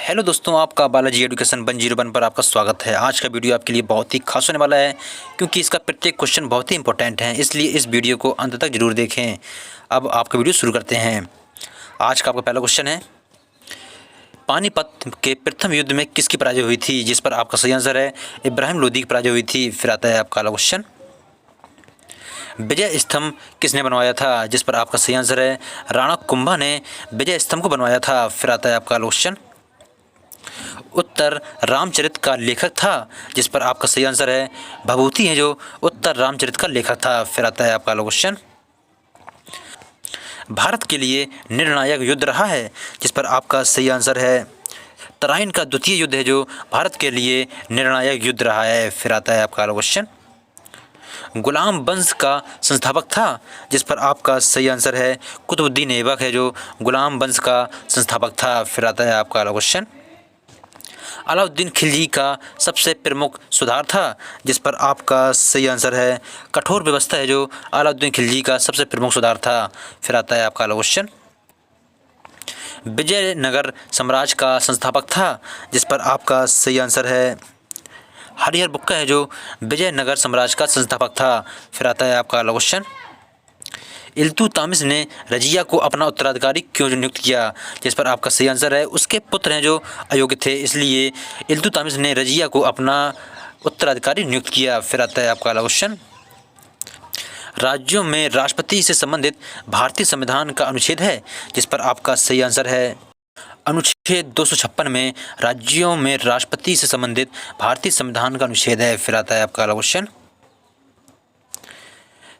Hello दोस्तों, आपका Balaji education 101 पर आपका स्वागत है। आज का वीडियो आपके लिए बहुत ही खास होने वाला है क्योंकि इसका प्रत्येक क्वेश्चन बहुत ही इंपॉर्टेंट है, इसलिए इस वीडियो को अंत तक जरूर देखें। अब आपका वीडियो शुरू करते हैं। आज का आपका पहला क्वेश्चन है, पानीपत के प्रथम युद्ध में किसकी पराजय हुई थी? जिस पर आपका सही आंसर है इब्राहिम लोदी की पराजय हुई थी। फिर आता है आपका अगला क्वेश्चन, विजय स्तंभ किसने बनवाया था? जिस पर आपका सही आंसर है राणा कुंभा ने विजय स्तंभ को बनवाया था। फिर आता है आपका अगला क्वेश्चन, उत्तर रामचरित का लेखक था? जिस पर आपका सही आंसर है भभूति है जो उत्तर रामचरित का लेखक था। फिर आता है आपका अगला क्वेश्चन, भारत के लिए निर्णायक युद्ध रहा है? जिस पर आपका सही आंसर है तराइन का द्वितीय युद्ध है जो भारत के लिए निर्णायक युद्ध रहा है। फिर आता है आपका अगला क्वेश्चन, गुलाम वंश का संस्थापक था? जिस पर आपका सही आंसर है कुतुबुद्दीन ऐबक है जो गुलाम वंश का संस्थापक था। फिर आता है आपका अगला क्वेश्चन, अलाउद्दीन खिलजी का सबसे प्रमुख सुधार था? जिस पर आपका सही आंसर है कठोर व्यवस्था है जो अलाउद्दीन खिलजी का सबसे प्रमुख सुधार था। फिर आता है आपका अगला क्वेश्चन, विजयनगर साम्राज्य का संस्थापक था? जिस पर आपका सही आंसर है हरिहर बुक्का है जो विजयनगर साम्राज्य का संस्थापक था। फिर आता है आपका अगला क्वेश्चन, इल्तुतमिश ने रजिया को अपना उत्तराधिकारी क्यों नियुक्त किया? जिस पर आपका सही आंसर है उसके पुत्र हैं जो अयोग्य थे, इसलिए इल्तुतमिश ने रजिया को अपना उत्तराधिकारी नियुक्त किया। फिर आता है आपका अगला क्वेश्चन, राज्यों में राष्ट्रपति से संबंधित भारतीय संविधान का अनुच्छेद है? जिस पर आपका सही आंसर है अनुच्छेद 256 में राज्यों में राष्ट्रपति से संबंधित भारतीय संविधान का अनुच्छेद है। फिर आता है आपका अगला क्वेश्चन,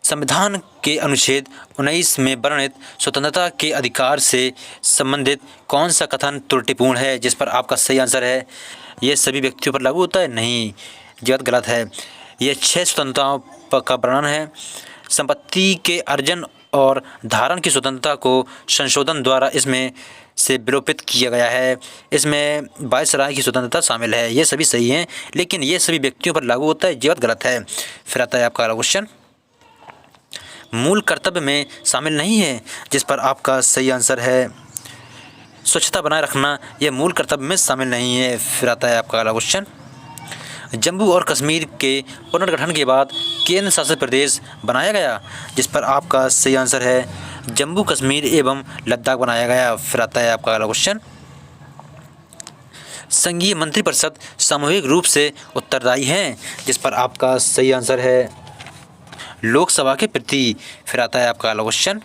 संविधान के अनुच्छेद 19 में वर्णित स्वतंत्रता के अधिकार से संबंधित कौन सा कथन त्रुटिपूर्ण है? जिस पर आपका सही आंसर है यह सभी व्यक्तियों पर लागू होता है। नहीं, जगत गलत है। यह 6 स्वतंत्रताओं का वर्णन है। संपत्ति के अर्जन और धारण की स्वतंत्रता को संशोधन द्वारा इसमें से विलोपित किया गया है। इसमें वायसराय की स्वतंत्रता शामिल है। ये सभी सही हैं, लेकिन ये सभी व्यक्तियों पर लागू होता है। जगत गलत है। फिर आता है आपका अगला क्वेश्चन, मूल कर्तव्य में शामिल नहीं है? जिस पर आपका सही आंसर है स्वच्छता बनाए रखना, यह मूल कर्तव्य में शामिल नहीं है। फिर आता है आपका अगला क्वेश्चन, जम्मू और कश्मीर के पुनर्गठन के बाद केंद्र शासित प्रदेश बनाया गया? जिस पर आपका सही आंसर है जम्मू कश्मीर एवं लद्दाख बनाया गया। फिर आता है आपका अगला क्वेश्चन, संघीय मंत्रिपरिषद सामूहिक रूप से उत्तरदायी हैं? जिस पर आपका सही आंसर है लोकसभा के प्रति। फिर आता है आपका अगला क्वेश्चन,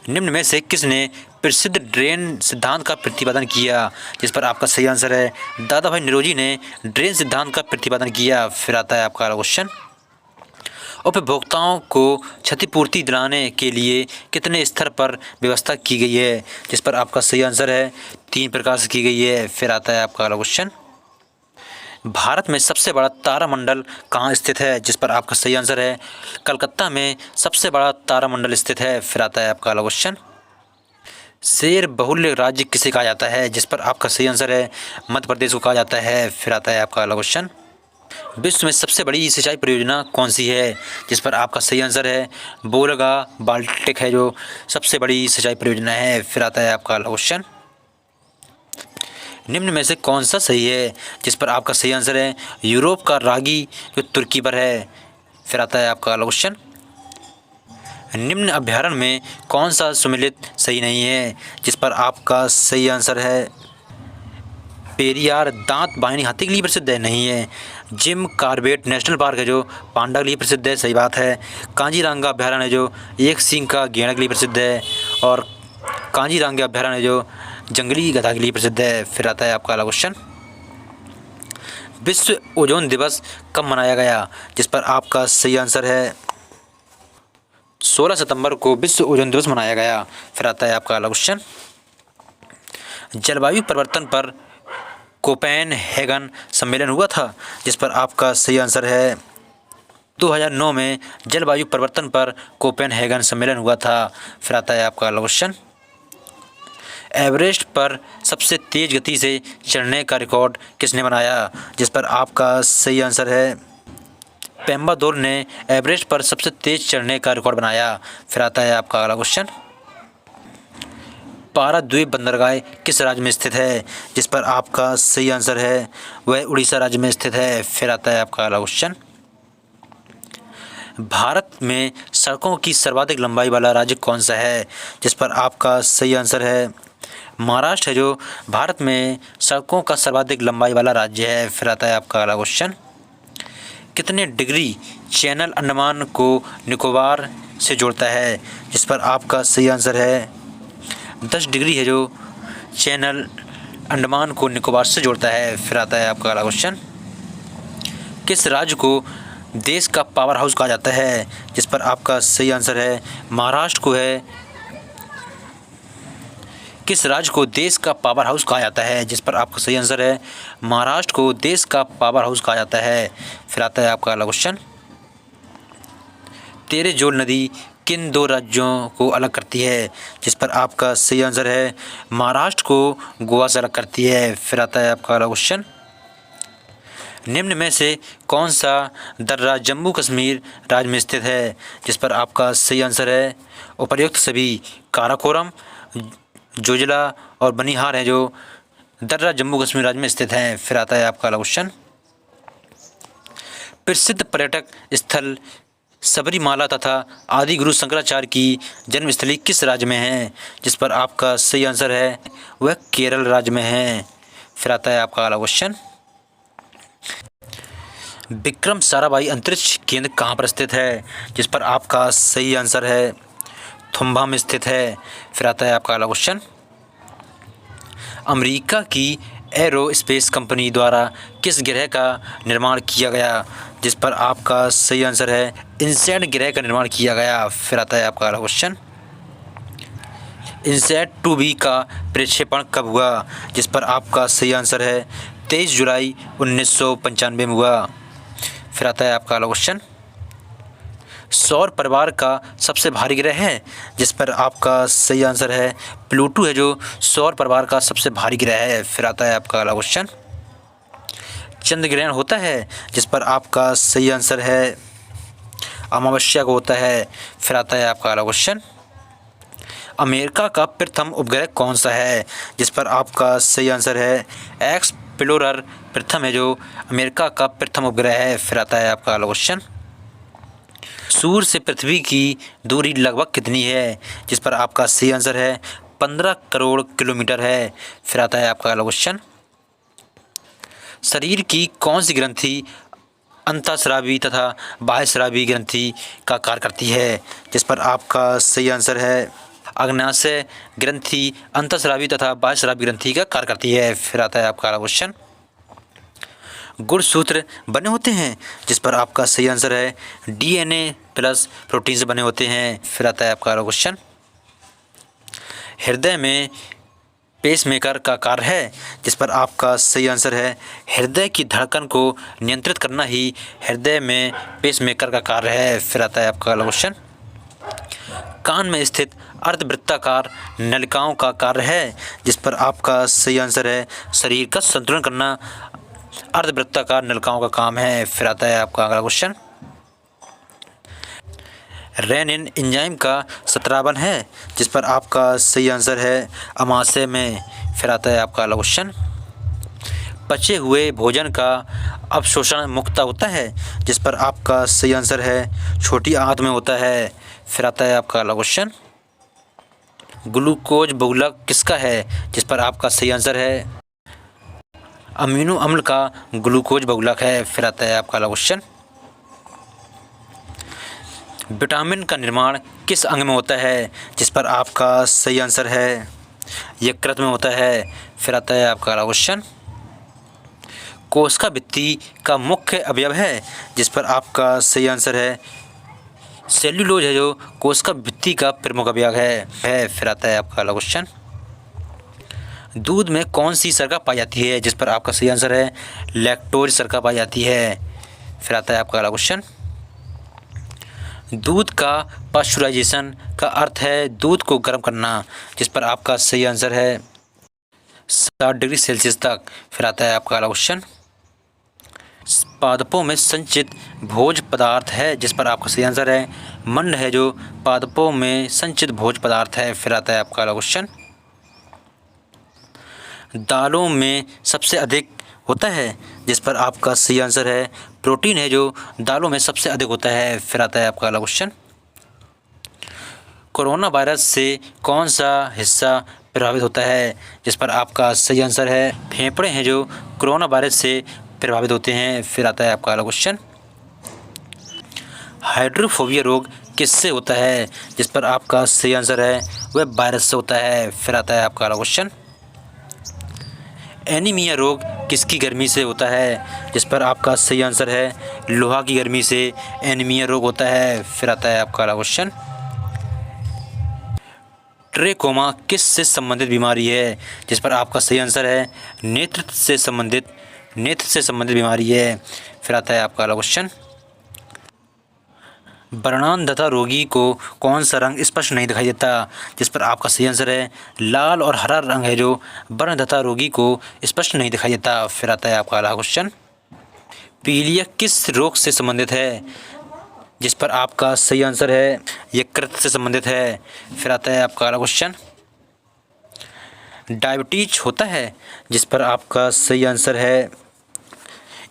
निम्न में से किसने प्रसिद्ध ड्रेन सिद्धांत का प्रतिपादन किया? जिस पर आपका सही आंसर है दादा भाई नौरोजी ने ड्रेन सिद्धांत का प्रतिपादन किया। फिर आता है आपका अगला क्वेश्चन, उपभोक्ताओं को क्षतिपूर्ति दिलाने के लिए कितने स्तर पर व्यवस्था की गई है? जिस पर आपका सही आंसर है 3 प्रकार से की गई है। फिर आता है आपका अगला क्वेश्चन, भारत में सबसे बड़ा तारामंडल कहाँ स्थित है? जिस पर आपका सही आंसर है कलकत्ता में सबसे बड़ा तारामंडल स्थित है। फिर आता है आपका अगला क्वेश्चन, शेर बहुल्य राज्य किसे कहा जाता है? जिस पर आपका सही आंसर है मध्य प्रदेश को कहा जाता है। फिर आता है आपका अगला क्वेश्चन, विश्व में सबसे बड़ी सिंचाई परियोजना कौन सी है? जिस पर आपका सही आंसर है बोलगा बाल्टिक है जो सबसे बड़ी सिंचाई परियोजना है। फिर आता है आपका अगला क्वेश्चन, निम्न में से कौन सा सही है? जिस पर आपका सही आंसर है यूरोप का रागी जो तुर्की पर है। फिर आता है आपका अगला क्वेश्चन, निम्न अभ्यारण्य में कौन सा सम्मिलित सही नहीं है? जिस पर आपका सही आंसर है पेरियार दांत वाहिनी हाथी के लिए प्रसिद्ध है। नहीं है। जिम कॉर्बेट नेशनल पार्क है जो पांडा के लिए प्रसिद्ध है। सही बात है। कांजीरंगा अभ्यारण्य है जो एक सींग का गैंडा के लिए प्रसिद्ध है, और कांजीरंगा अभ्यारण्य है जो जंगली गधा के लिए प्रसिद्ध है। फिर आता है आपका अगला क्वेश्चन, विश्व ओजोन दिवस कब मनाया गया? जिस पर आपका सही आंसर है 16 सितंबर को विश्व ओजोन दिवस मनाया गया। फिर आता है आपका अगला क्वेश्चन, जलवायु परिवर्तन पर कोपेनहेगन सम्मेलन हुआ था? जिस पर आपका सही आंसर है 2009 में जलवायु परिवर्तन पर कोपेनहेगन सम्मेलन हुआ था। फिर आता है आपका अगला क्वेश्चन, एवरेस्ट पर सबसे तेज़ गति से चढ़ने का रिकॉर्ड किसने बनाया? जिस पर आपका सही आंसर है पेम्बादोर ने एवरेस्ट पर सबसे तेज़ चढ़ने का रिकॉर्ड बनाया। फिर आता है आपका अगला क्वेश्चन, पाराद्वीप बंदरगाह किस राज्य में स्थित है, जिस पर आपका सही आंसर है वह उड़ीसा राज्य में स्थित है। फिर आता है आपका अगला क्वेश्चन। भारत में सड़कों की सर्वाधिक लंबाई वाला राज्य कौन सा है, जिस पर आपका सही आंसर है महाराष्ट्र है, जो भारत में सड़कों का सर्वाधिक लंबाई वाला राज्य है। फिर आता है आपका अगला क्वेश्चन। कितने डिग्री चैनल अंडमान को निकोबार से जोड़ता है, जिस पर आपका सही आंसर है 10 डिग्री है, जो चैनल अंडमान को निकोबार से जोड़ता है। फिर आता है आपका अगला क्वेश्चन। किस राज्य को देश का पावर हाउस कहा जाता है, जिस पर आपका सही आंसर है महाराष्ट्र को है। किस राज्य को देश का पावर हाउस कहा जाता है, जिस पर आपका सही आंसर है महाराष्ट्र को देश का पावर हाउस कहा जाता है। फिर आता है आपका अगला क्वेश्चन। तेरे जोल नदी किन 2 राज्यों को अलग करती है, जिस पर आपका सही आंसर है महाराष्ट्र को गोवा से अलग करती है। फिर आता है आपका अगला क्वेश्चन। निम्न में से कौन सा दर्रा जम्मू कश्मीर राज्य में स्थित है, जिस पर आपका सही आंसर है उपर्युक्त सभी काराकोरम, जोजिला और बनिहार हैं, जो दर्रा जम्मू कश्मीर राज्य में स्थित हैं। फिर आता है आपका अगला क्वेश्चन। प्रसिद्ध पर्यटक स्थल सबरीमाला तथा आदि गुरु शंकराचार्य की जन्मस्थली किस राज्य में है, जिस पर आपका सही आंसर है वह केरल राज्य में है। फिर आता है आपका अगला क्वेश्चन। विक्रम साराभाई अंतरिक्ष केंद्र कहाँ पर स्थित है, जिस पर आपका सही आंसर है थुम्बा में स्थित है। फिर आता है आपका अगला क्वेश्चन। अमेरिका की एरोस्पेस कंपनी द्वारा किस ग्रह का निर्माण किया गया, जिस पर आपका सही आंसर है इनसैट ग्रह का निर्माण किया गया। फिर आता है आपका अगला क्वेश्चन। इनसैट 2B का प्रक्षेपण कब हुआ, जिस पर आपका सही आंसर है 23 जुलाई 1995 में हुआ। फिर आता है आपका अगला क्वेश्चन। सौर परिवार का सबसे भारी ग्रह है, जिस पर आपका सही आंसर है प्लूटो है, जो सौर परिवार का सबसे भारी ग्रह है। फिर आता है आपका अगला क्वेश्चन। चंद्र ग्रहण होता है, जिस पर आपका सही आंसर है अमावस्या को होता है। फिर आता है आपका अगला क्वेश्चन। अमेरिका का प्रथम उपग्रह कौन सा है, जिस पर आपका सही आंसर है एक्सप्लोरर प्रथम है, जो अमेरिका का प्रथम उपग्रह है। फिर आता है आपका अगला क्वेश्चन। सूर्य से पृथ्वी की दूरी लगभग कितनी है, जिस पर आपका सही आंसर है 15 करोड़ किलोमीटर है। फिर आता है आपका अगला क्वेश्चन। शरीर की कौन सी ग्रंथि अंतःस्रावी तथा बाह्यस्रावी ग्रंथि का कार्य करती है, जिस पर आपका सही आंसर है अग्न्याशय ग्रंथि अंतःस्रावी तथा बाह्यस्रावी ग्रंथि का कार्य करती है। फिर आता है आपका अगला क्वेश्चन। गुणसूत्र बने होते हैं, जिस पर आपका सही आंसर है DNA प्लस प्रोटीन से बने होते हैं। फिर आता है आपका अगला क्वेश्चन। हृदय में पेसमेकर का कार्य है, जिस पर आपका सही आंसर है हृदय की धड़कन को नियंत्रित करना ही हृदय में पेसमेकर का कार्य है। फिर आता है आपका अगला क्वेश्चन। कान में स्थित अर्धवृत्ताकार नलिकाओं का कार्य है, जिस पर आपका सही आंसर है शरीर का संतुलन करना अर्धवृत्ताकार नलिकाओं का काम है। फिर आता है आपका अगला क्वेश्चन। रेनिन एंजाइम का शत्रावन है, जिस पर आपका सही आंसर है अमाशय में। फिर आता है आपका अगला क्वेश्चन। पचे हुए भोजन का अवशोषण मुक्त होता है, जिस पर आपका सही आंसर है छोटी आंत में होता है। फिर आता है आपका अगला क्वेश्चन। ग्लूकोज बहुलक किसका है, जिस पर आपका सही आंसर है अमीनो अम्ल का ग्लूकोज बहुलक है। फिर आता है आपका अगला क्वेश्चन। विटामिन का निर्माण किस अंग में होता है, जिस पर आपका सही आंसर है यकृत में होता है। फिर आता है आपका अगला क्वेश्चन। कोशिका भित्ति का मुख्य अवयव है, जिस पर आपका सही आंसर है सेल्यूलोज है, जो कोशिका भित्ति का प्रमुख अवयव है। फिर आता है आपका अगला क्वेश्चन। दूध में कौन सी शर्करा पाई जाती है, जिस पर आपका सही आंसर है लैक्टोज शर्करा पाई जाती है। फिर आता है आपका अगला क्वेश्चन। दूध का पाश्चराइजेशन का अर्थ है दूध को गर्म करना, जिस पर आपका सही आंसर है 60 डिग्री सेल्सियस तक। फिर आता है आपका अगला क्वेश्चन। पादपों में संचित भोज्य पदार्थ है, जिस पर आपका सही आंसर है मंड है, जो पादपों में संचित भोज्य पदार्थ है। फिर आता है आपका अगला क्वेश्चन। दालों में सबसे अधिक होता है? जिस पर आपका सही आंसर है प्रोटीन है जो दालों में सबसे अधिक होता है। फिर आता है आपका अगला क्वेश्चन, कोरोना वायरस से कौन सा हिस्सा प्रभावित होता है? जिस पर आपका सही आंसर है फेफड़े हैं जो कोरोना वायरस से प्रभावित होते हैं। फिर आता है आपका अगला क्वेश्चन, हाइड्रोफोबिया रोग किससे होता है? जिस पर आपका सही आंसर है वह वायरस से होता है। फिर आता है आपका अगला क्वेश्चन, एनीमिया रोग किसकी गर्मी से होता है? जिस पर आपका सही आंसर है लोहा की गर्मी से एनीमिया रोग होता है। फिर आता है आपका अगला क्वेश्चन, ट्रेकोमा किस से संबंधित बीमारी है? जिस पर आपका सही आंसर है नेत्र से संबंधित बीमारी है। फिर आता है आपका अगला क्वेश्चन, वर्णांधता रोगी को कौन सा रंग स्पष्ट नहीं दिखाई देता? जिस पर आपका सही आंसर है लाल और हरा रंग है जो वर्णांधता रोगी को स्पष्ट नहीं दिखाई देता। फिर आता है आपका अगला क्वेश्चन, पीलिया किस रोग से संबंधित है? जिस पर आपका सही आंसर है यकृत से संबंधित है। फिर आता है आपका अगला क्वेश्चन, डायबिटीज होता है? जिस पर आपका सही आंसर है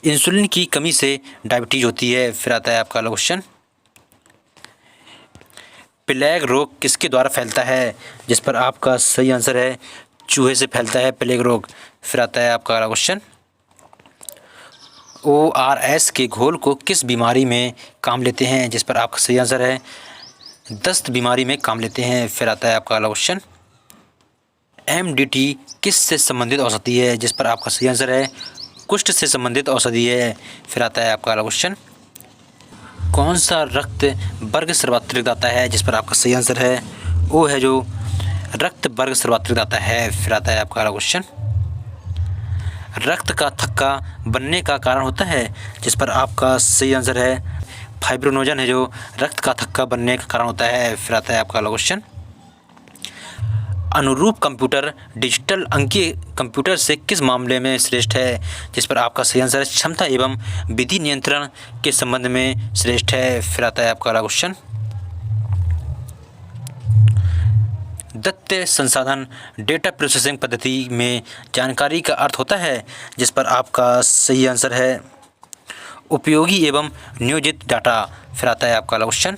इंसुलिन की कमी से डायबिटीज होती है। फिर आता है आपका अगला क्वेश्चन, प्लेग रोग किसके द्वारा फैलता है? जिस पर आपका सही आंसर है चूहे से फैलता है प्लेग रोग। फिर आता है आपका अगला क्वेश्चन, ORS के घोल को किस बीमारी में काम लेते हैं? जिस पर आपका सही आंसर है दस्त बीमारी में काम लेते हैं। फिर आता है आपका अगला क्वेश्चन, MDT किस से संबंधित औषधि है? जिस पर आपका सही आंसर है कुष्ठ से संबंधित औषधि है। फिर आता है आपका अगला क्वेश्चन, कौन सा रक्त वर्ग सर्वाधिक दाता है? जिस पर आपका सही आंसर है O है जो रक्त वर्ग सर्वाधिक दाता है। फिर आता है आपका अगला क्वेश्चन, रक्त का थक्का बनने का कारण होता है? जिस पर आपका सही आंसर है फाइब्रोनोजन है जो रक्त का थक्का बनने का कारण होता है। फिर आता है आपका अगला क्वेश्चन, अनुरूप कंप्यूटर डिजिटल अंकीय कंप्यूटर से किस मामले में श्रेष्ठ है? जिस पर आपका सही आंसर है क्षमता एवं विधि नियंत्रण के संबंध में श्रेष्ठ है। फिर आता है आपका अगला क्वेश्चन, दत्त संसाधन डेटा प्रोसेसिंग पद्धति में जानकारी का अर्थ होता है? जिस पर आपका सही आंसर है उपयोगी एवं नियोजित डाटा। फिर आता है आपका अगला क्वेश्चन,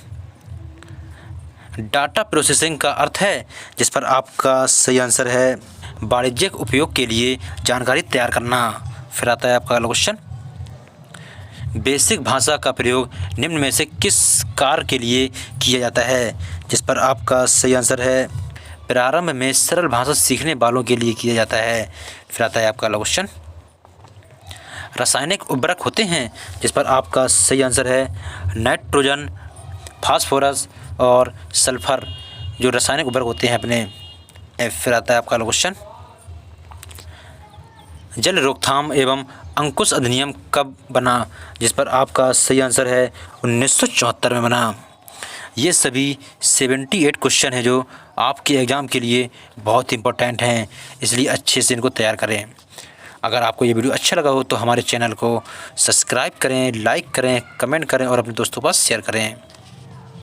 डाटा प्रोसेसिंग का अर्थ है? जिस पर आपका सही आंसर है वाणिज्यिक उपयोग के लिए जानकारी तैयार करना। फिर आता है आपका अगला क्वेश्चन, बेसिक भाषा का प्रयोग निम्न में से किस कार्य के लिए किया जाता है? जिस पर आपका सही आंसर है प्रारंभ में सरल भाषा सीखने वालों के लिए किया जाता है। फिर आता है आपका अगला क्वेश्चन, रासायनिक उर्वरक होते हैं? जिस पर आपका सही आंसर है नाइट्रोजन, फास्फोरस और सल्फर जो रासायनिक उर्वरक होते हैं अपने। फिर आता है आपका अगला क्वेश्चन, जल रोकथाम एवं अंकुश अधिनियम कब बना? जिस पर आपका सही आंसर है 1974 में बना। ये सभी 78 क्वेश्चन हैं जो आपके एग्ज़ाम के लिए बहुत इंपॉर्टेंट हैं, इसलिए अच्छे से इनको तैयार करें। अगर आपको ये वीडियो अच्छा लगा हो तो हमारे चैनल को सब्सक्राइब करें, लाइक करें, कमेंट करें और अपने दोस्तों के पास शेयर करें।